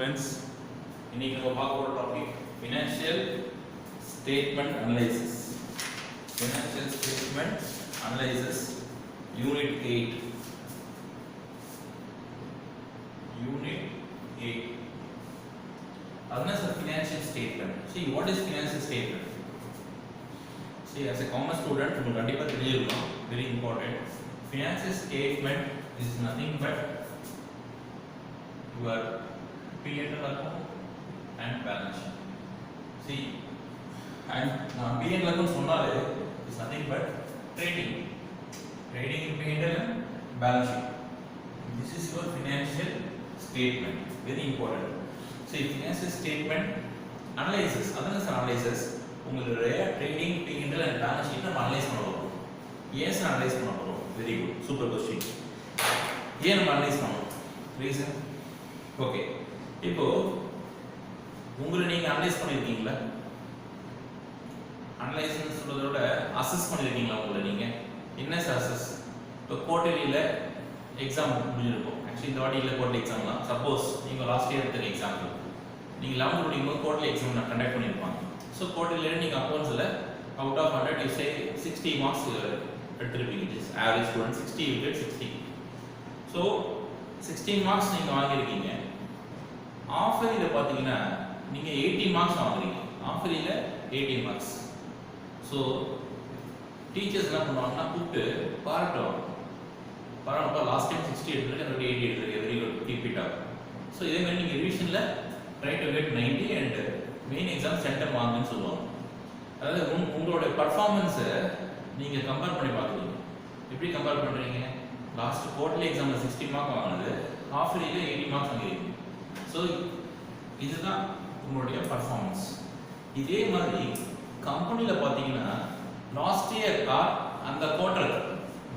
students. இன்னைக்கு நம்ம பார்க்க போற topic financial statement analysis. Financial statement analysis unit 8. Unit 8. Adna sir financial statement. See what is financial statement? See as a common student உங்களுக்கு கண்டிப்பா தெரிஞ்சிருக்கும். Very important. Financial statement is nothing but your P&L account and balance sheet. See, and P&L account சொன்னாலே is nothing but trading in P&L and balance sheet. This is your financial statement. Very important. See, financial statement analysis. Adana sir analysis. உங்களுடைய trading P&L and balance sheet நம்ம analyse பண்ண போறோம். Yes, analyse பண்ண போறோம். Very good. Super question. ஏன் நம்ம analyse பண்ணோம்? Reason. Okay. இப்போ உங்களை நீங்க அனலைஸ் பண்ணிருக்கீங்களா? அனலைஸ்னு சொல்றத விட அசஸ் பண்ணிருக்கீங்களா உங்களை நீங்க? என்ன அசஸ்? இப்போ குவார்ட்டர்லில எக்ஸாம் முடிஞ்சிருக்கும். ஆக்சுவலி இந்த வாட்டி இல்ல குவார்ட்டர்லி எக்ஸாம் தான். சப்போஸ் நீங்க லாஸ்ட் இயர் எடுத்த எக்ஸாம்பிள் நீங்க 11th படிக்கும்போது குவார்ட்டர்லி எக்ஸாம் நான் கண்டக்ட் பண்ணிருப்பாங்க. ஸோ குவார்ட்டர்லில நீங்க அக்கவுண்ட்ஸ்ல out of 100 you say 60 marks எடுத்துருப்பீங்க. Just average student 60 you get 60. So 16 marks நீங்க வாங்கியிருக்கீங்க. ஆஃபரியில பாத்தீங்கன்னா நீங்க 80 மார்க்ஸ் வாங்குறீங்க. ஆஃபரியில 80 மார்க்ஸ். ஸோ டீச்சர்ஸ் என்ன பண்ணுவாங்கன்னா கூப்பிட்டு பாராட்டுவாங்க. பரவாயில்லப்பா லாஸ்ட் டைம் 60 எடுத்துருக்கு அந்த 80 எடுத்துருக்கு. Very good, keep it up. So இதே மாதிரி நீங்க ரிவிஷன்ல try to get 90 and main exam centum வாங்குன்னு சொல்லுவாங்க. அதாவது உங்களோட பர்ஃபார்மன்ஸை நீங்க கம்பேர் பண்ணி பார்க்குறீங்க. எப்படி கம்பேர் பண்றீங்க? லாஸ்ட் குவார்ட்டர்லி எக்ஸாம்ல 60 மார்க் வாங்கினது ஹாஃப் இயர்ல 80 மார்க்ஸ் வாங்கிருக்கீங்க. ஸோ இதுதான் உங்களுடைய பர்ஃபார்மன்ஸ். இதே மாதிரி கம்பெனியில் பார்த்தீங்கன்னா லாஸ்ட் இயர் அந்த குவார்ட்டர்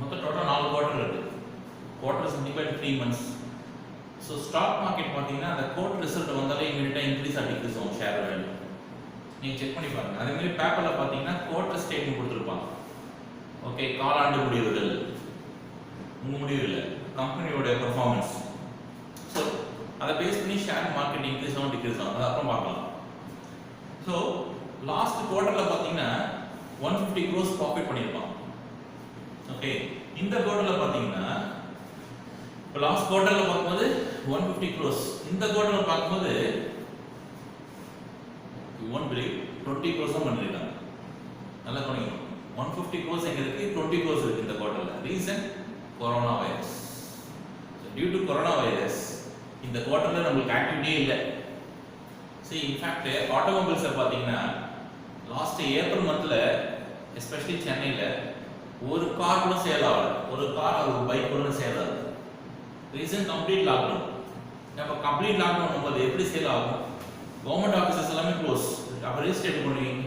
மொத்தம் டோட்டல் 4 குவார்ட்டர் இருக்கு. Quarters divide 3 months. So stock market பார்த்தீங்கன்னா அந்த குவார்ட்டர் ரிசல்ட் வந்தாலே இமீடியட்டாக இன்க்ரீஸ் ஆர் டிக்ரீஸ் ஆகும் ஷேர் வேல்யூ. நீங்கள் செக் பண்ணி பாருங்க. அதே மாதிரி பேப்பரில் பார்த்தீங்கன்னா குவார்ட்டர் ஸ்டேட்மெண்ட் கொடுத்துருப்பாங்க. ஓகே, காலாண்டு முடிவுகள் உங்க முடிவு இல்லை, கம்பெனியோட பெர்ஃபார்மன்ஸ். ஸோ அதை பேஸ் பண்ணி ஷேர் மார்க்கெட் இன்க்ரீஸ் ஆகும் டிக்ரீஸ் ஆகும், அதை அப்புறம் பார்க்கலாம். ஸோ லாஸ்ட் குவார்ட்டரில் பார்த்தீங்கன்னா 150 crores ப்ராஃபிட் பண்ணியிருப்பாங்க. ஓகே, இந்த குவார்ட்டரில் பார்த்தீங்கன்னா இப்போ லாஸ்ட் குவார்ட்டரில் பார்க்கும்போது 150 crores, இந்த குவார்ட்டரில் பார்க்கும்போது 20 crores தான் பண்ணியிருக்காங்க. நல்லா கவனிக்கணும். 150 crores எங்க இருக்கு, 20 crores இருக்கு இந்த குவார்ட்டரில். Reason coronavirus. Due to coronavirus இந்த குவார்ட்டர்ல நமக்கு ஆக்டிவிட்டியே இல்லை. See, in fact ஆட்டோமொபைல்ஸை பார்த்தீங்கன்னா லாஸ்ட் ஏப்ரல் மந்த்ல எஸ்பெஷலி சென்னையில் ஒரு கார் கூட சேல் ஆகல. ஒரு கார் ஒரு பைக் கூட சேல் ஆகுது. Reason complete lockdown. அப்போ கம்ப்ளீட் லாக்டவுன் போது எப்படி சேல் ஆகும்? கவர்மெண்ட் ஆஃபீஸஸ் எல்லாமே க்ளோஸ். அப்போ ரிஜிஸ்ட்ரேட் பண்ணுவீங்க.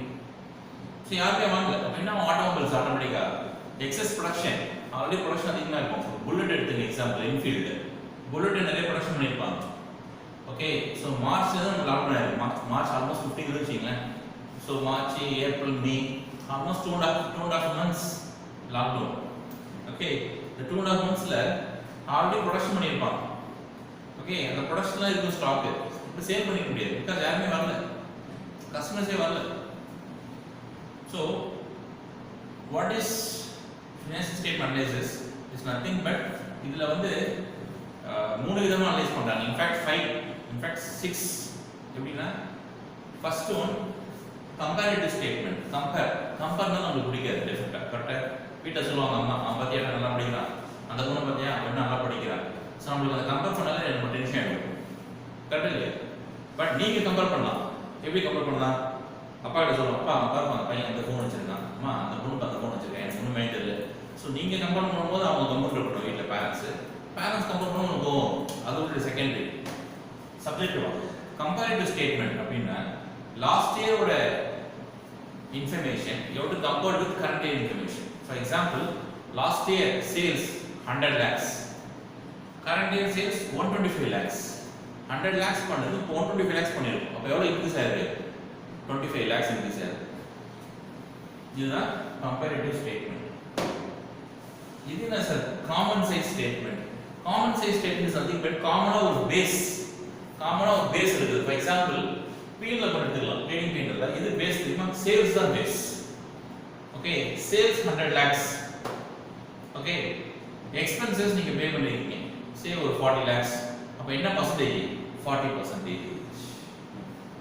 ஸோ யாருமே வாங்கல அப்படின்னா ஆட்டோமொபைல்ஸ் ஆட்டோமேட்டிக்காக எக்ஸஸ் ப்ரொடக்ஷன். ஆல்ரெடி ப்ரொடக்ஷன் அதிகமாக இருக்கும். புல்லட் எடுத்துங்க எக்ஸாம்பிள், என்ஃபீல்டு புல்லட் நிறைய ப்ரொடக்ஷன் பண்ணியிருப்பாங்க. ஓகே, ஸோ மார்ச் தான் லாக்டவுன் ஆயிருக்கு. மார்ச் ஆல்மோஸ்ட் 15 வச்சுங்களேன். ஸோ மார்ச், ஏப்ரல், மே ஆல்மோஸ்ட் 2.5 months லாக்டவுன். ஓகே, இந்த 2.5 monthsல ஆல்ரெடி ப்ரொடக்ஷன் பண்ணியிருப்பாங்க. ஓகே, அந்த ப்ரொடக்ஷன்லாம் இருக்கும் ஸ்டாக்கு. இப்போ சேல் பண்ணிக்க முடியாது. பிகாஸ் யாருமே வரல, கஸ்டமர்ஸே வரல. So what is financial statement analysis is nothing but இதுல வந்து 3 விதமா அனலைஸ் பண்றாங்க. இன்ஃபேக்ட் 6. எப்படின்னா ஃபர்ஸ்ட் ஒன் கம்பேரிட்டிவ் ஸ்டேட்மெண்ட். கம்பேர்னா நமக்கு பிடிக்காது டெஃபினட்டா. கரெக்டா வீட்டை சொல்லுவாங்க அம்மா, அவன் பத்தியா நல்லா படிக்கிறான், அந்த பொண்ணை பத்தியா அவன் நல்லா படிக்கிறான். ஸோ நம்மளுக்கு அந்த கம்பேர் பண்ணாலே நம்ம டென்ஷன் ஆகிடும். கரெக்டா இல்லையா? பட் நீங்க கம்பேர் பண்ணலாம். எப்படி கம்பேர் பண்ணலாம்? அப்பா கிட்ட சொல்லுவோம், அப்பா பாருங்க அந்த பையன் அந்த ஃபோன் வச்சிருக்கான், அம்மா அந்த பொண்ணுக்கு அந்த ஃபோன் வச்சிருக்கேன், எனக்கு ஒன்றும் மைண்ட் இல்லை. ஸோ நீங்கள் கம்பேர் பண்ணும்போது அவங்க கம்ஃபர்ட் இருக்கணும். வீட்டில் பேரண்ட்ஸ் கம்பேர் பண்ணணும் போகும். அது ஒரு செகண்டரி சப்ஜெக்ட். கம்பேரிட்டிவ் ஸ்டேட்மெண்ட் அப்படின்னா லாஸ்ட் இயரோட information you have to compare with current year information. For example last year sales 100 lakhs, current year sales 125 lakhs. 100 lakhs பண்ணது இப்போ 125 lakhs பண்ணிருக்கும். அப்போ எவ்வளோ இன்க்ரீஸ் ஆயிருக்கு? 25 lakhs இன்க்ரீஸ் ஆயிருக்கு. இதுதான் கம்பேரிட்டிவ் ஸ்டேட்மெண்ட். இது என்ன sir? Common size statement. Common size statement something but காமனா ஒரு பேஸ் காமனா ஒரு பேஸ் இருக்குது. ஃபார் எக்ஸாம்பிள் P&L எடுத்துக்கலாம். ட்ரேடிங் P&L இது பேஸ் தெரியுமா? சேல்ஸ் தான் base. Okay, sales 100 lakhs. Okay, expenses நீங்க பே பண்ணிருக்கீங்க சே ஒரு 40 lakhs. அப்ப என்ன பர்சன்டேஜ்? 40%.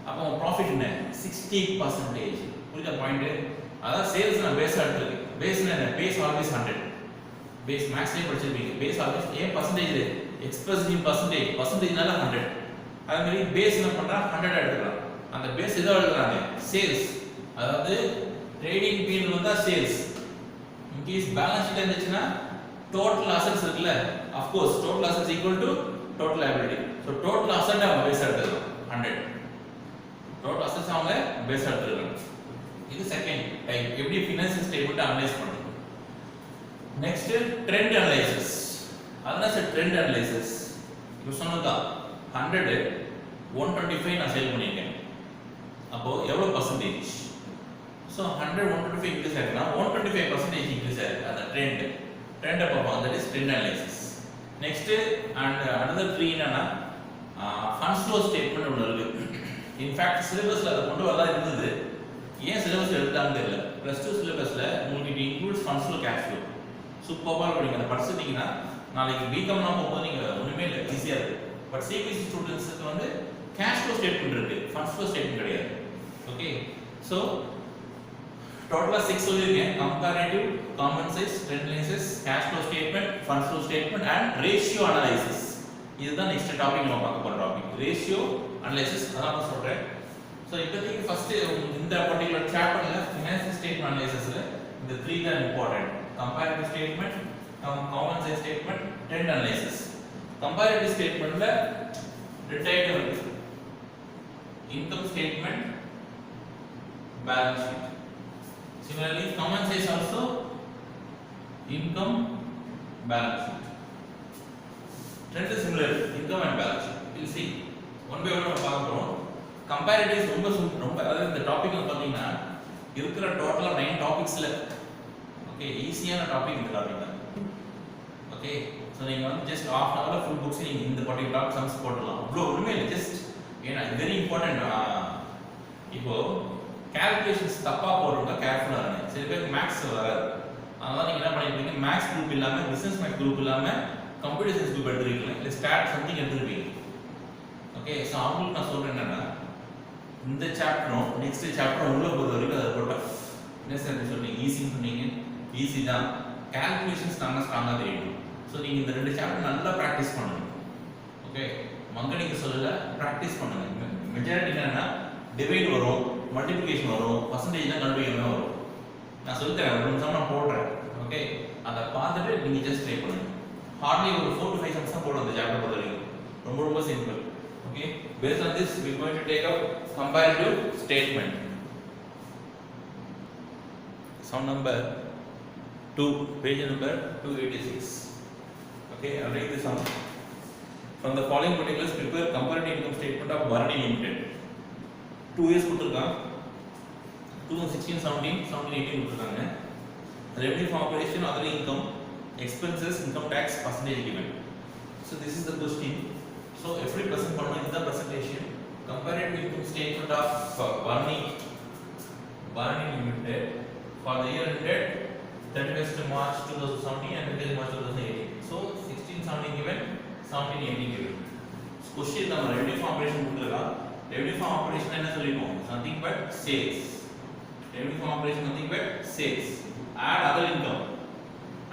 அப்போ ப்ராஃபிட் என்ன? 60%. புரியுதா பாயிண்ட்? அதான் சேல்ஸ் நான் பேஸா எடுத்துருக்கேன். பேஸ்னா என்ன? Base always 100. பேஸ் மேக்ஸ்லயே படிச்சிருப்பீங்க. பேஸ் ஆல்வேஸ் ஏன் பர்சன்டேஜ்? Express percentage. பர்சன்டேஜ்னால 100. அதே மாதிரி பேஸ் என்ன பண்றா? 100 எடுத்துக்கலாம். அந்த பேஸ் எதோ எடுக்கறாங்க? சேல்ஸ். அதாவது ட்ரேடிங் P&L வந்தா சேல்ஸ். இன்கேஸ் பேலன்ஸ் ஷீட் இருந்துச்சுன்னா டோட்டல் அசெட்ஸ் இருக்குல்ல, of course total assets equal to total liability. So total asset அவங்க பேஸ் எடுத்துக்கலாம் 100. total assets அவங்க பேஸ் எடுத்துக்கலாம். இது செகண்ட் டைப். எப்படி ஃபினான்ஷியல் ஸ்டேட்மென்ட் அனலைஸ் பண்றது. Next trend analysis. அதான் சார் ட்ரெண்ட் அனலைசிஸ். இப்போ சொன்னதா 100 125 நான் சேல் பண்ணிருக்கேன். அப்போ எவ்வளவு பர்சன்டேஜ்? So 100 125 இன்க்ரீஸ் ஆகுதுனா 125% இன்க்ரீஸ் ஆகுது. அந்த ட்ரெண்ட் பார்ப்போம். That is trend analysis. Next and another tree என்னன்னா ஃபண்ட்ஸ் ஃப்ளோ ஸ்டேட்மென்ட் ஒன்னு இருக்கு. இன்ஃபேக்ட் சிலபஸ்ல அத கொண்டு வரதா இருந்தது. ஏன் சிலபஸ்ல எடுத்தாங்கன்னு தெரியல. +2 சிலபஸ்ல உங்களுக்கு இது includes funds flow cash flow. சூப்பர்பா படிங்க. அத படிச்சிட்டீங்கன்னா நாளைக்கு பிகாம்னா போகும்போது நீங்க ஒண்ணுமே இல்ல, ஈஸியா இருக்கு. பட் சிபிஎஸ்சி ஸ்டூடண்ட்ஸ்க்கு வந்து கேஷ் ஃப்ளோ ஸ்டேட்மென்ட் இருக்கு, ஃபண்ட்ஸ் ஃப்ளோ ஸ்டேட்மென்ட் கிடையாது. ஓகே, சோ டோட்டலா 6 சொல்லிருக்கேன். Comparative, common size, trend analysis, cash flow statement, funds flow statement and ratio analysis. இதுதான் நெக்ஸ்ட் டாபிக் நம்ம பார்க்க போற டாபிக். ரேஷியோ அனலைசிஸ் அதான் நான் சொல்றேன். சோ இப்போதைக்கு ஃபர்ஸ்ட் இந்த பர்టిక్యులர் சாப்டர்ல ஃபினான்ஷியல் ஸ்டேட்மென்ட் அனலைசிஸ்ல இந்த 3 தான் important. Comparative statement, common size statement, trend analysis. Comparative ஸ்டேட்மென்ட்ல ரெண்டு ஐட்டம் இருக்கு. Income statement, balance sheet. Similarly, common size also income, balance sheet. Trend is similar, income and balance sheet. We'll see. One by one நம்ம பார்க்க போறோம். Comparatives ரொம்ப அதாவது இந்த டாபிக்ல பாத்தீங்கன்னா இருக்கிற டோட்டலா 9 டாபிக்ஸ்ல ஓகே ஈஸியான டாபிக் இந்த டாபிக் தான். ஓகே, சோ நீங்க வந்து just half an hour full books நீங்க இந்த பர்టిక్యులர் டாபிக் சம்ஸ் போடலாம். அவ்வளவு ஒண்ணுமே இல்ல, ஜஸ்ட் ஏன்னா வெரி இம்பார்ட்டன்ட். இப்போ கால்குலேஷன்ஸ் தப்பா போடுறவங்க கேர்ஃபுல்லா இருங்க. சில பேருக்கு மேத்ஸ் வராது. அதனால நீங்க என்ன பண்ணிருக்கீங்க, மேத்ஸ் குரூப் இல்லாம பிசினஸ் மேத்ஸ் குரூப் இல்லாம கம்ப்யூட்டர் சயின்ஸ் குரூப் எடுத்துருக்கீங்க, இல்ல ஸ்டார்ட் சம்திங் எடுத்துருப்பீங்க. ஓகே, சோ அவங்களுக்கு நான் சொல்றேன் என்னன்னா இந்த சாப்டரும் நெக்ஸ்ட் சாப்டரும் உள்ள பொறுத்த வரைக்கும் அதை போட்டா என்ன சார் சொன்னீங்க, ஈஸின்னு சொன்னீங்க. ஈஸி தான், கால்குலேஷன்ஸ் நல்லா ஸ்ட்ராங்கா தெரியணும். ஸோ நீங்க இந்த 2 சாப்டர் நல்லா ப்ராக்டிஸ் பண்ணணும். ஓகே, மங்கடிக்கு சொல்லல, ப்ராக்டிஸ் பண்ணுங்க. மெஜாரிட்டி என்னன்னா டிவைட் வரும், மல்டிப்ளிகேஷன் வரும், பர்சன்டேஜ்லாம் கண்டுபிடிக்கணும் வரும். நான் சொல்லித்தரேன், ஒரு நிமிஷம் நான் போடுறேன். ஓகே, அதை பார்த்துட்டு நீங்க ஜஸ்ட் ட்ரை பண்ணுங்க. ஹார்ட்லி ஒரு 4 to 5 சம்ஸ் தான் போடும் அந்த சாப்டர் பொறுத்த வரைக்கும். ரொம்ப ரொம்ப simple. Okay, based on this we are going to take up comparative statement. Sum number 2, page number 286. Okay, I'll read this sum. From the following particulars prepare comparative income statement of Bharani Limited. 2 years கொடுத்திருக்காங்க. 2016 17 17 18 கொடுத்திருக்காங்க. Revenue from operation, other income, expenses, income tax, percentage given. So this is the question. So every present பண்ணனும். இந்த presentation comparative income statement of Bharani Limited for the year ended 31st March 2017 and 31st March 2018. So 16 17 given, 17 18 given. Question நம்ம revenue from operation கொடுத்திருக்காங்க. Revenue from operation என்ன சொல்லிருக்கோம்? Nothing but sales. Revenue from operation nothing but sales. Add other income.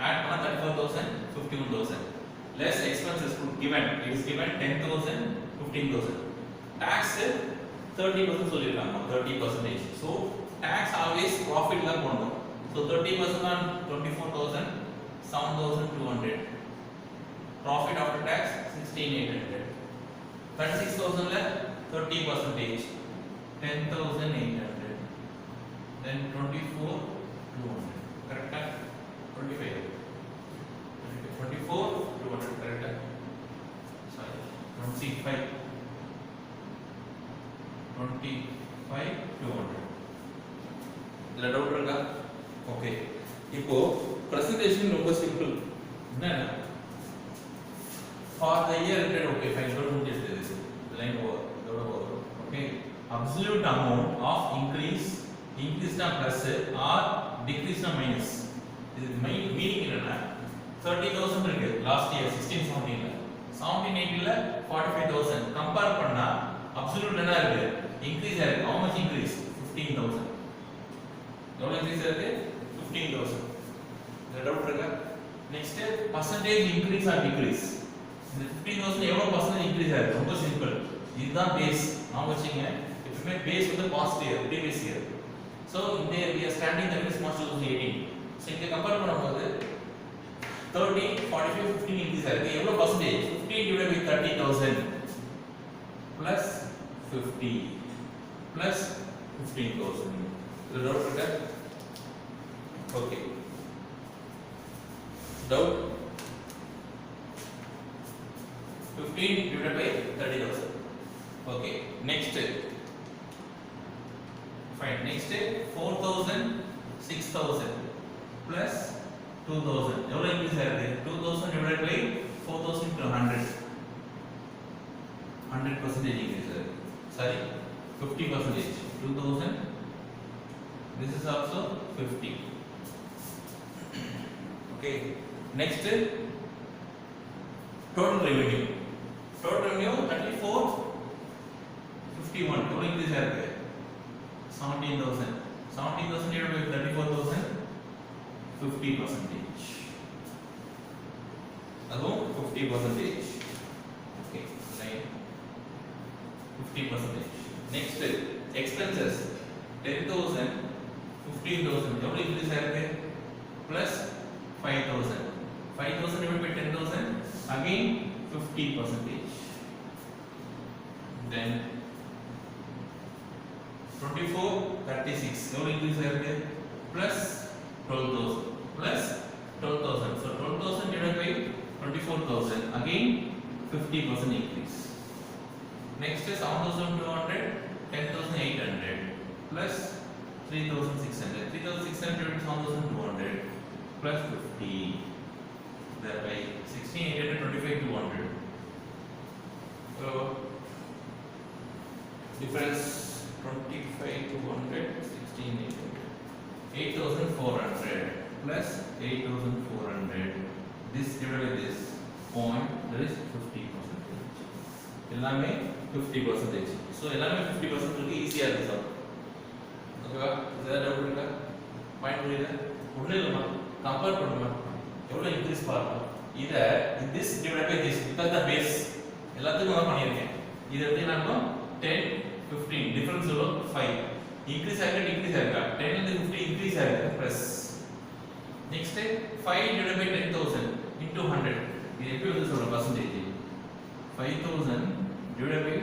Add பண்ணா 34,000, 51,000. Less expenses given. It is given 10,000, 15,000. Tax 30% சொல்லிருக்காங்க. 30%. So tax always profit தான் போடணும். So 30% on 24,000, 7,200. Profit after tax 16,800. 36,000 ல 30%, 10,800. Then 24,200. Correct? 25. 24,200. Correct? Sorry. 25. 25,200. இதுல doubt இருக்கா? Okay, இப்போ presentation ரொம்ப simple. என்னன்னா for the year ended, okay fine, don't do this. line over. Okay, absolute amount of increase na plus or decrease na minus. This is meaning என்னன்னா 30,000 இருக்கு last year 16 17 ல 17 18 ல 45,000 compare பண்ணா absolute என்ன இருக்கு increase ஆயிருக்கு. how much increase 15,000. எவ்வளவு increase ஆயிருக்கு 15,000. இந்த டவுட் இருக்கா? next percentage increase or decrease. இந்த 15,000 எவ்வளவு percentage increase ஆயிருக்கு? ரொம்ப சிம்பிள். இதுதான் பேஸ். நான் வச்சீங்க எப்பவுமே பேஸ் வந்து past year previous year. so in there we are standing that is March 2018. so இங்க கம்பேர் பண்ணும்போது 30 45 15 increase ஆயிருக்கு. எவ்வளவு percentage? 15 divided by 30,000 plus 50 plus 15,000. இது டவுட் இருக்கா? Okay. doubt 15 divided by 30,000. okay, next fine. next 4,000 6,000 plus 2,000 எவ்வளவு increase ஆயிருக்கு 2,000 divided by 4,000 into 100% increase ஆயிருக்கு. sorry 50%. 2,000 this is also 50. okay, next total revenue 34 51 எவ்வளவு இன்க்ரீஸ் ஆயிருக்கு 17,000 divided by 34,000 50%. அதுவும் 50%. okay, line 50%. next expenses 10,000 15,000 எவ்வளவு increase ஆயிருக்கு plus 5,000 divided by 10,000 again 50%. then 24 36 எவ்வளவு increase ஆயிருக்கு plus 12,000 so 12,000 divided by 24,000 again 50% increase. next is 7,200 10,800 plus 3,600 divided by 7,200 plus 50 thereby 16,800 25,200. so difference 25,200 16,800 8,400 plus 8,400 this divided by this point there is 50%. எல்லாமே 50%. so எல்லாமே 50% இருக்கு ஈஸியா இருக்கு sir. ஓகேவா? இதெல்லாம் doubt இருக்கா? பாயிண்ட் புரியுதா? ஒண்ணு இல்லமா கம்பேர் பண்ணுமா எவ்வளவு இன்க்ரீஸ் பாருங்க. இத this divided by this because the base எல்லாத்துக்கும் நான் பண்ணிருக்கேன். இது வந்து நான் 10 15 டிஃபரன்ஸ் எவ்வளவு 5 increase ஆயிருக்கு டிக்ரீஸ் ஆயிருக்கு 10 ல இருந்து 50 increase ஆயிருக்கு plus next 5 divided by 10,000 into 100 இது எப்படி வந்து சொல்ற percentage 5,000 divided by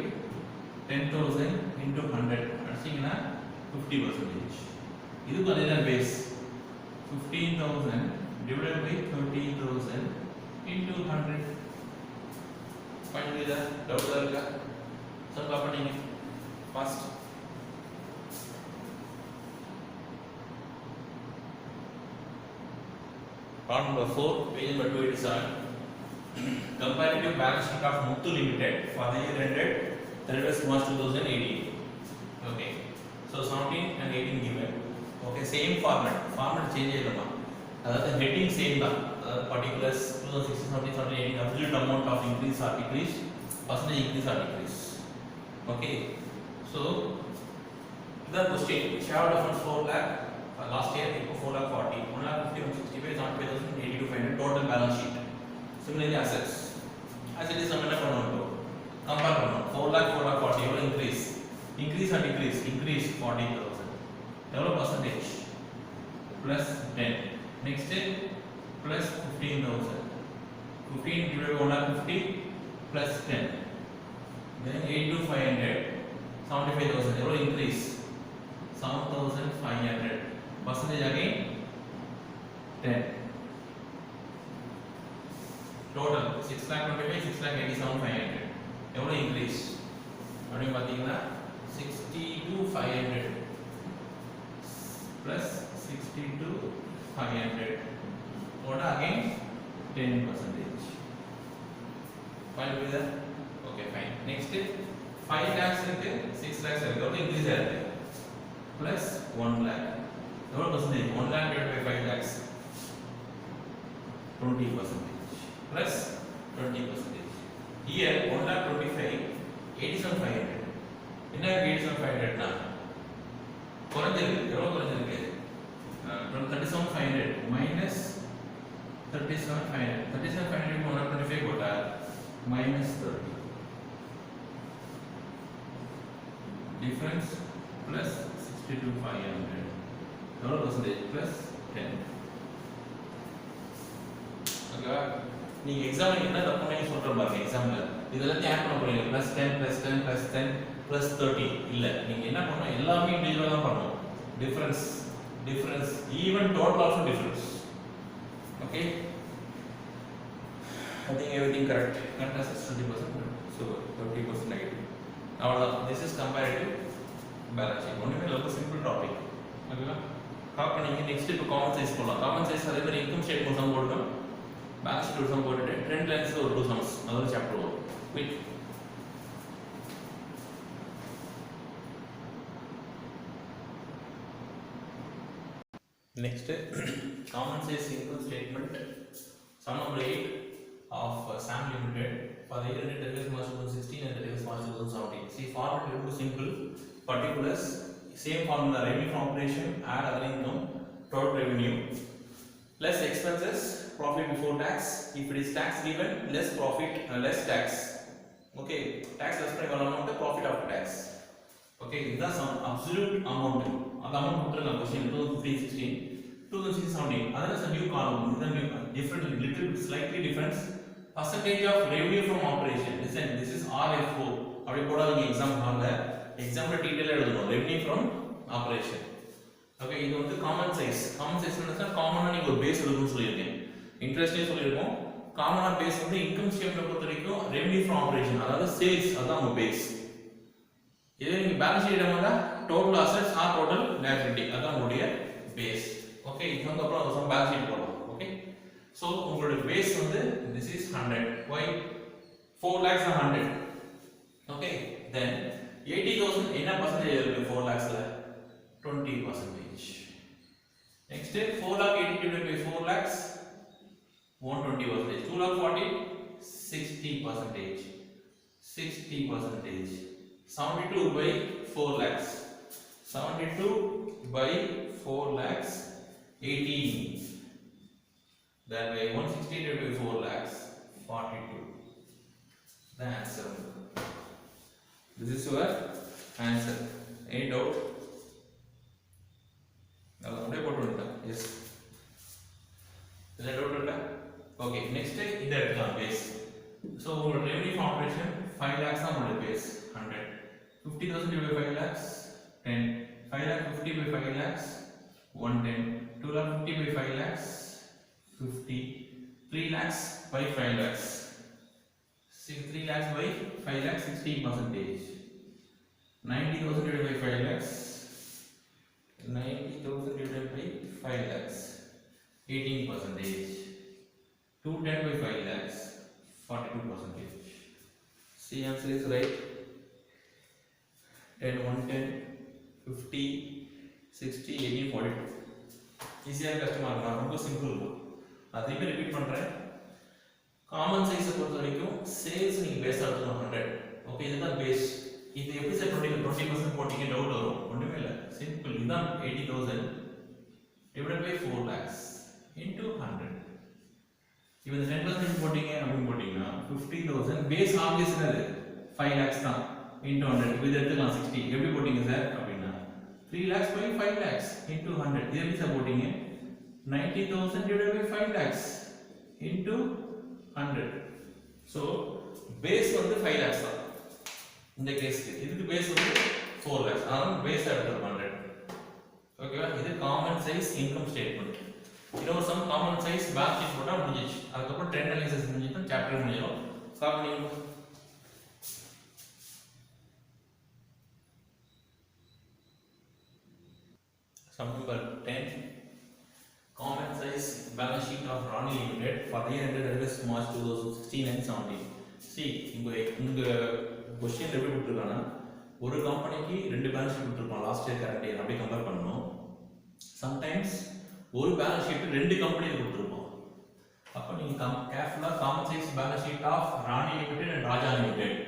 10,000 into 100 அடிச்சீங்கன்னா 50%. இதுக்கு அதுதான் base 15,000 divided by 30,000 into 100. Finally doubt இருக்கா? சால்வ் பண்ணுங்க fast. Part number 4, page number 287. Comparative balance sheet of Muthu Limited for the year ended 31st March 2018. Okay. So 17 and 18 given. Okay, same format. Format change இல்லமா. அதாவது heading same தான். Particulars 2016, 17, 18 absolute amount of increase or decrease, percentage increase or decrease. Okay. So the question share difference 4 lakh last year 4 lakh 40 1 lakh 50 165 75,000 82 500 total balance sheet. Similarly assets as it is நம்ம என்ன பண்ணுவோம் compare பண்ணுவோம் 4 lakh 40 எவ்வளவு increase or decrease increase 40,000 எவ்வளவு percentage plus 10 next plus 15,000 15 divided by 1 lakh 50 plus 10 then 8,500 75,000 எவ்வளவு increase 7,500 percentage again 10 total 6,25 6,87,500 எவ்வளவு increase அப்படினு பாத்தீங்கன்னா 62,500 plus 62,500 total again 10%. Fine with that? Okay, fine. Next 5 lakhs இருக்கு 6 lakhs இருக்கு அப்ப இன்க்ரீஸ் ஆயிருக்கு plus 1 lakh எவ்வளவு percentage 1 lakh divided by 5 lakhs 20% plus 20%. Here 1 lakh 25 87,500 என்ன 87,500 னா குறைஞ்சிருக்கு எவ்வளவு குறைஞ்சிருக்கு 37,500 minus 37,500 37,500 125 போட்டா minus 30 difference plus 62,500 எவ்வளவு percentage plus 10 ஓகேவா நீங்க எக்ஸாம்ல என்ன தப்பு பண்ணி சொல்ற பாருங்க எக்ஸாம்ல இதெல்லாம் ஆட் பண்ண போறீங்க plus 10 plus 10 plus 10 plus 30 இல்ல நீங்க என்ன பண்ணணும் எல்லாமே இன்டிவிஜுவலா தான் பண்ணணும் difference even total also difference okay I think everything correct as 20% so 30% negative now this is comparative balance sheet ஒண்ணுமே ரொம்ப சிம்பிள் டாபிக் ஓகேவா காப்பி பண்ணீங்க நெக்ஸ்ட் இப்போ காமன் சைஸ் போடலாம் காமன் சைஸ் அதே மாதிரி இன்கம் ஸ்டேட்மெண்ட் சம் போடணும் பேலன்ஸ் ஷீட் ஒரு சம் போட்டுட்டு ட்ரெண்ட் லைன்ஸ்ல ஒரு 2 சம்ஸ் அதோட சாப்டர் வரும் quick next common size income statement sum number 8 of SAM Limited for the year ended 31st March 2016 and 31st March 2017. See formula is very simple. Particulars same formula revenue from operation add other income total revenue less expenses profit before tax if it is tax given less profit less tax okay tax less பண்ணி வர amount profit after tax okay இதுதான் some absolute amount அந்த amount கொடுத்திருக்காங்க question 2015 16 2017 அதனால some new column இந்த new different little slightly difference percentage of revenue from operation listen this is RFO அப்படி போடாதீங்க exam ஹால்ல எக்ஸாம்ல டீடைலா எழுதணும் revenue from operation okay இது வந்து காமன் சைஸ் என்னன்னா காமனா நீங்க ஒரு பேஸ் எழுதணும்னு சொல்லிருக்கேன் இன்ட்ரஸ்டே சொல்லிருக்கோம் காமனா பேஸ் வந்து இன்கம் ஸ்டேட்மென்ட் பொறுத்த வரைக்கும் ரெவென்யூ ஃப்ரம் ஆபரேஷன் அதாவது சேல்ஸ் அதான் உங்க பேஸ் இதே நீங்க பேலன்ஸ் ஷீட் எடுத்தா total assets or total liability அதான் உங்களுடைய பேஸ் ஓகே இது வந்து அப்புறம் ஒரு பேலன்ஸ் ஷீட் போடலாம் ஓகே சோ உங்களுடைய பேஸ் வந்து this is 100 why 4 lakhs are 100 okay then 80,000 என்ன percentage இருக்கு 4 lakhsல 20%. Next 4 lakh 80 divided by 4 lakhs 120%. 2 lakh 40 60%. 60%. 72 by 4 lakhs. 72 by 4 lakhs 18. That way 160 divided by 4 lakhs 42. The answer. This is your answer. Any doubt? Yes. Is that doubt? Okay. Next இந்த எடுக்கலாம் base. So revenue from operation 5 lakhs தான் உங்களுடைய base 100. 50,000 divided by 5 lakhs 10. 5 lakh 50 by 5 lakhs 110. 2 lakh 50 by 5 lakhs 50. 3 lakhs by 5 lakhs. 3 lakhs by 5 lakhs 60%. 90,000 divided by 5 lakhs 90,000 divided by 5 lakhs 18%. 210 by 5 lakhs 42%. C answer is right. 10 110 50 60 18 42 ஈஸியாக கஷ்டமா இருக்கும் ரொம்ப simple இருக்கும் அதையுமே repeat பண்றேன் common சைஸை பொறுத்த வரைக்கும் சேல்ஸ் நீங்க பேஸ் எடுத்துக்கணும் 100 ஓகே இதுதான் பேஸ் இது எப்படி செட் பண்ணீங்க 20% போட்டீங்க டவுட் வரும் ஒண்ணுமே இல்ல சிம்பிள் இதான் 80,000 divided by 4 lakhs into 100 இப்போ இந்த 10% போட்டீங்க அப்படி போட்டீங்கன்னா 50,000 பேஸ் ஆப்வியஸ் என்னது 5 lakhs தான் into 100 இது எடுத்துக்கலாம் 60 எப்படி போட்டீங்க சார் அப்படினா 3 lakhs by 5 lakhs into 100 இது எப்படி சார் போட்டீங்க 90,000 divided by 5 lakhs into 100 so base வந்து 5 lakhs தான் இந்த கேஸ்க்கு இதுக்கு பேஸ் வந்து 4 lakhs அதான் பேஸ் எடுத்துறோம் 100 ஓகேவா இது காமன் சைஸ் இன்கம் ஸ்டேட்மென்ட் இன்னொரு sum common size balance sheet போட்டா முடிஞ்சிச்சு அதுக்கு அப்புறம் ட்ரெண்ட் அனாலிசிஸ் முடிஞ்சிட்டு சாப்டர் முடிஞ்சிரும் ஸ்டார்ட் பண்ணுங்க sum number 10 common size balance sheet of Rani Limited for the year ended March 2016 and 17 see உங்க கொஸ்டின் எப்படி கொடுத்துருக்காங்கன்னா ஒரு கம்பெனிக்கு 2 பேலன்ஸ் ஷீட் கொடுத்துருப்பான் லாஸ்ட் இயர் கரண்ட் இயர் அப்படி கம்பேர் பண்ணணும். சம்டைம்ஸ் ஒரு பேலன்ஸ் ஷீட் 2 கம்பெனியில் கொடுத்துருப்போம். அப்போ நீங்கள் கேர்ஃபுல்லாக common size balance sheet of Rani limited and Raja limited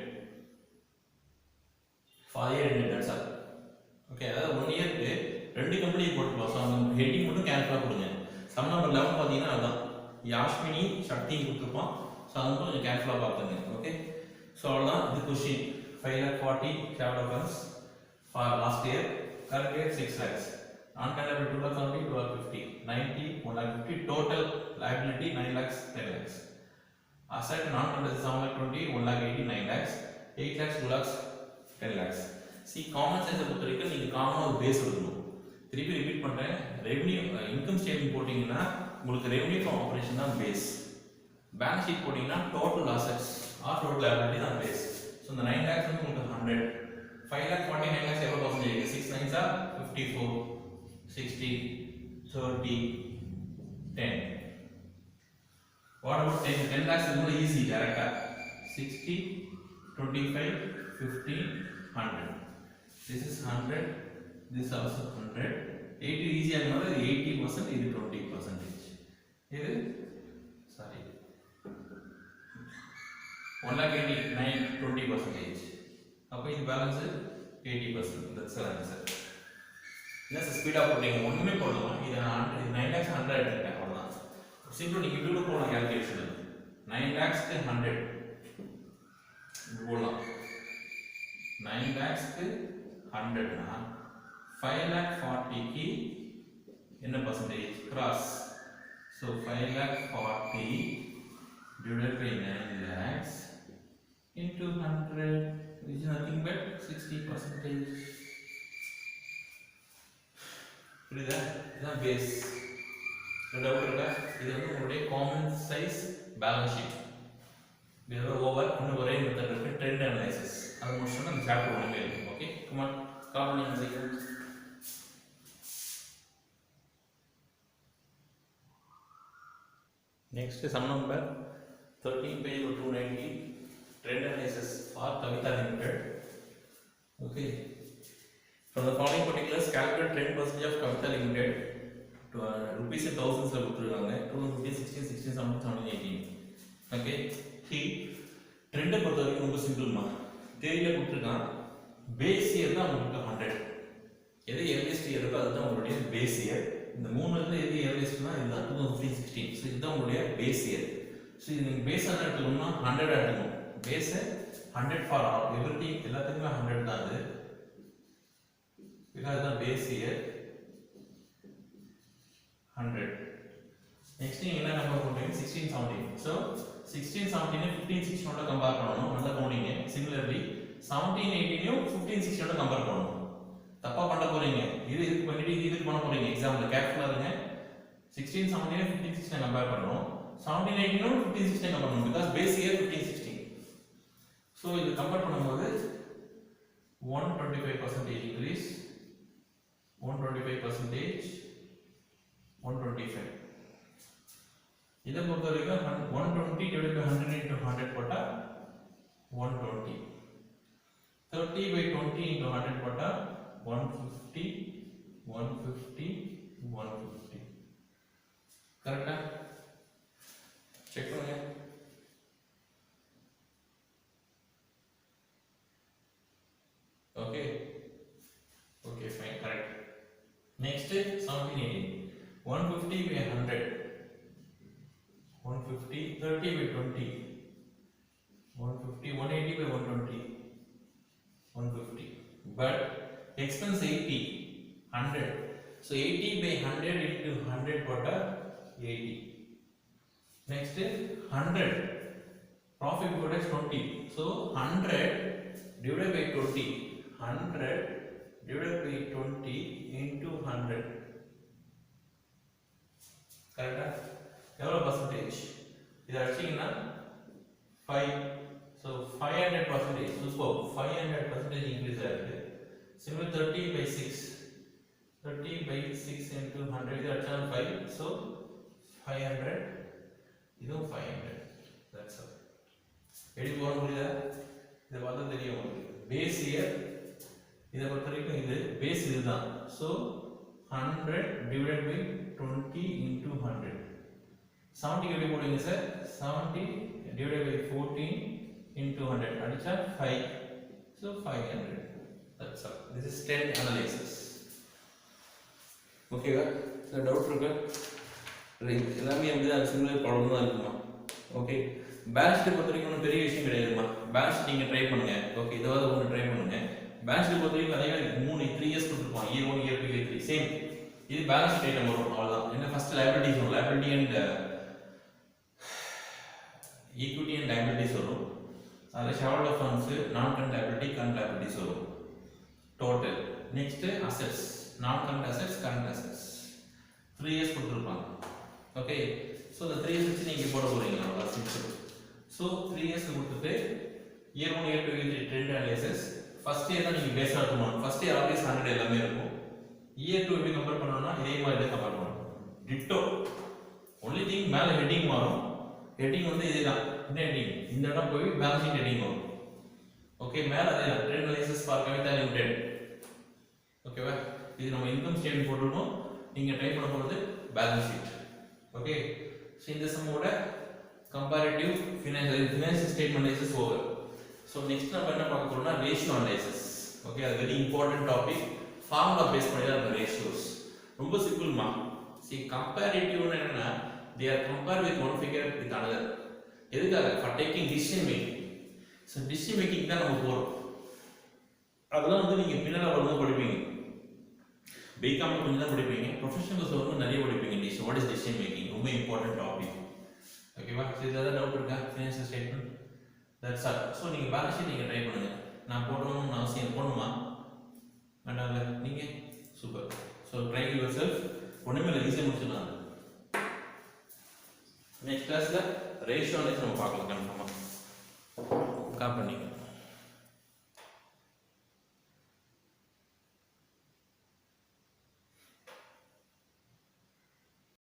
for year ended that's all. Okay, அதாவது 1 இயருக்கு 2 கம்பெனி போட்டுருப்போம். ஸோ அந்த ஹெட்டிங் மட்டும் கேர்ஃபுல்லாக கொடுங்க. சம் நம்பர் 11 பார்த்தீங்கன்னா அதுதான் யாஷ்மினி சக்தி கொடுத்துருப்போம். ஸோ அது மட்டும் கொஞ்சம் கேர்ஃபுல்லாக பார்த்துங்க. ஓகே, ஸோ அவ்வளோதான் இது question. 5,40,000 capital funds for last year, current year 6 lakhs. Non-convertible 2,70,000, 2,50,000, 90, 1,50,000, total liability 9 lakhs, 10 lakhs. Asset non-convertible 7,20,000, 1,80,000, 9 lakhs, 8 lakhs, 2 lakhs, 10 lakhs. See, common sense பொறுத்த வரைக்கும் நீங்கள் காமனாக ஒரு பேஸ் எடுக்கணும். திருப்பி ரிப்பீட் பண்ணுறேன், ரெவன்யூ இன்கம் ஸ்டேட்மெண்ட் போட்டிங்கன்னா உங்களுக்கு ரெவன்யூ ஃப்ரம் ஆப்ரேஷன் தான் பேஸ். பேலன்ஸ் ஷீட் போட்டிங்கன்னா total assets or total liability தான் பேஸ். ஸோ இந்த 9 lakhs வந்து உங்களுக்கு 100, 5,49 lakhs எவ்வளோ percentage? 6 9s are 54, 60, 30, 10. What about 10? 10 lakhs is more easy, director. 60, 25, 50, 100. This is 100, this also 100. 80 easy another 80%, இது 20%. இது sorry 1,89,000, 20%. அப்போ இந்த பேலன்ஸ் 80%. That's the answer. என்ன ஸ்பீடாக போட்டீங்க? ஒன்றுமே போடலாம். இது 9 lakhs 100 எடுத்துட்டேன், அவ்வளோதான். சிம்பிள். நீங்கள் இப்படி கூட போகலாம் கேல்குலேஷன். 9 lakhsக்கு 100 இப்படி போடலாம். 9 lakhsக்கு 100னா 5,40,000க்கு என்ன percentage? Cross. So 5,40,000 divided by 9 lakhs into 100 which is nothing but 60%. புரியுதா? இதுதான் பேஸ். டவுட் இருக்கா? இது வந்து உங்களுடைய காமன் சைஸ் பேலன்ஸ் ஷீட். இது ஓவர் இன்னும் ஒரே மெத்தட் இருக்கு, ட்ரெண்ட் அனலைசிஸ். அது முடிச்சோன்னா அந்த சாப்டர் ஒன்றுமே இருக்கும். ஓகே, கமான் கால் பண்ணி சீக்கிரம். Next sum number 13 page 290 trend analysis for Kavita Limited. Okay, from the following particulars calculate trend percentage of Kavita Limited to rupees in thousands la கொடுத்திருக்காங்க. 2015, 16, 16, 17, 17, 18. Okay, trend பொறுத்த வரைக்கும் ரொம்ப சிம்பிள்மா. தேரியில கொடுத்திருக்கான் பேஸ் இயர் தான் உங்களுக்கு 100. எது earliest year இருக்கோ அதுதான் உங்களுடைய பேஸ் இயர். இந்த மூணுல எது earliestனா இதுதான் 2015, 16. ஸோ இதுதான் உங்களுடைய பேஸ் இயர். ஸோ இது நீங்கள் பேஸ் ஆன எடுத்துக்கணும்னா 100 எடுத்துக்கணும். பேஸை 100 ஃபார் ஆல் எவ்ரிதிங் எல்லாத்துக்குமே 100 தான் அது. பிகாஸ் தான் பேஸ் இயர் 100. நெக்ஸ்ட் நீங்கள் என்ன கம்பேர் பண்ணுறீங்க? 16, 17. ஸோ 16, 17 15, 16 கம்பேர் பண்ணணும். நல்லா கவுனிங்க. சிமிலர்லி 17, 18 15, 16 கம்பேர் பண்ணணும். தப்பா பண்ண போறீங்க. இதுக்கு பண்ணிட்டு இதுக்கு பண்ண போறீங்க. எக்ஸாம்பிள் கேர்ஃபுல்லா இருங்க. 16, 17 15, 16 கம்பேர் பண்ணணும். 17, 18 15, 16 கம்பேர் பண்ணணும். Because base year 15, 16. ஸோ இது கம்பேர் பண்ணும்போது 125% இன்க்ரீஸ், 125%, 125. இதை பொறுத்த வரைக்கும் 120 divided by 100 into 100 போட்டா 120. 30 by 20 into 100 போட்டா 150, 150, 150. கரெக்டா? செக் பண்ணுங்க. Okay okay fine, correct. Next 17, 18. 150 by 100, 150, 30 by 20, 150, 180 by 120, 150. But expense 80, 100. So 80 by 100 into 100 போட்டா 80. Next 100. Profit before tax 20. So 100 divided by 20. 100 divided by 20 into 100. கரெக்டா? எவ்வளோ பர்சன்டேஜ்? இது அடிச்சிங்கன்னா 5. ஸோ 500%. சூப்பர், 500% இன்க்ரீஸ் ஆகிருக்கு. Similar 30 by 6. 30 by 6 into 100. இது அடிச்சாலும் 5. So 500. இதுவும் 500. That's all. எப்படி போக முடியுதா? இதை பார்த்தா தெரியும் உங்களுக்கு. பேஸ் இயர் இதை பொறுத்த வரைக்கும் இது பேஸ் இதுதான். So 100 divided by 20 into 100. 70 எப்படி போடுவீங்க சார்? 70 டிவைடட் பை 14 இன்டூ 100 அடிச்சா 5. So 500. That's all. This is 10 analysis. ஓகேவா? சார் டவுட் இருக்கா? எல்லாமே எப்படி தான் சிமிலர் ப்ராப்ளம் தான் இருக்குமா? ஓகே. பேலன்ஸ் ஷீட் பொறுத்த வரைக்கும் ஒன்றும் பெரிய விஷயம் கிடையாதுமா. பேலன்ஸ் ஷீட் நீங்கள் ட்ரை பண்ணுங்க. ஓகே, இதாவது ஒன்று ட்ரை பண்ணுங்க. பேலன்ஸ் ஷீட் பொறுத்த வரைக்கும் அதே 3 இயர்ஸ் கொடுத்துருப்பான். Year 1, year 2, year 3 same. இது பேலன்ஸ் ஷீட் ஐட்டம் வரும், அவ்வளோதான். என்ன ஃபர்ஸ்ட் லைபிலிட்டிஸ் வரும், liability and equity and liabilities வரும். அதில் shareholder of funds, non current liability, current liabilities வரும் total. Next assets, non current assets, current assets 3 years கொடுத்துருப்பாங்க. Okay, so இந்த 3 இயர்ஸ் வச்சு நீங்கள் போட போகிறீங்க, அவ்வளோ சிம்பிள். ஸோ 3 இயர்ஸ் கொடுத்துட்டு year 1, year 2, year 3 trend analysis. First year தான் நீங்கள் பேஸ் ஆகணும். ஃபர்ஸ்ட் இயர் ஆல்வேஸ் 100 எல்லாமே இருக்கும். இயர் 2 எப்படி கம்பேர் பண்ணணும்னா இதே மாதிரி தான் கம்பேர் பண்ணணும். டிட்டோ. ஒன்லி திங் மேலே ஹெட்டிங் மாறும். ஹெட்டிங் வந்து இதே தான். இந்த ஹெட்டிங் இந்த இடம் போய் பேலன்ஸ் ஷீட் ஹெட்டிங் வரும். ஓகே, மேலே அதே தான். Trend analysis for Kavitha limited. ஓகேவா? இது நம்ம இன்கம் ஸ்டேட்மெண்ட் போட்டுருக்கோம். நீங்கள் டைப் பண்ண போகிறது பேலன்ஸ் ஷீட். ஓகே, ஸோ இந்த சம்மோட comparative financial statement analysis over. So next நம்ம என்ன பார்க்க போறோம்னா ரேஷியோ அனலைசிஸ். ஓகே, அது very important topic. Formula base பண்ணி தான் அந்த ரேஷியோஸ். ரொம்ப சிம்பிள்மா. சி கம்பேரிட்டிவ்னா என்னன்னா they are compared with one figure with another. எதுக்காக? for taking decision making. So decision making தான் நம்ம போறோம். அதெல்லாம் வந்து நீங்க பின்னால வரும்போது படிப்பீங்க. பிகாம் கொஞ்சம் தான் படிப்பீங்க. ப்ரொஃபஷனல்ஸ் வந்து நிறைய படிப்பீங்க. Decision, what is decision making, ரொம்ப இம்பார்ட்டன்ட் டாபிக். ஓகேவா? சரி, ஏதாவது டவுட் இருக்கா? Financial statement that's all. So நீங்கள் பேலன்ஸ் ஷீட் நீங்கள் ட்ரை பண்ணுங்க. நான் போடணும்னு அவசியம் போடணுமா வேண்டாம்ல? நீங்கள் super. So try your self. ஒன்றுமே இல்லை, ஈஸியாக முடிச்சிடலாம். நெக்ஸ்ட் கிளாஸில் ரேஷியோ அனலைஸ் நம்ம பார்க்கலாம் கன்ஃபார்மாக.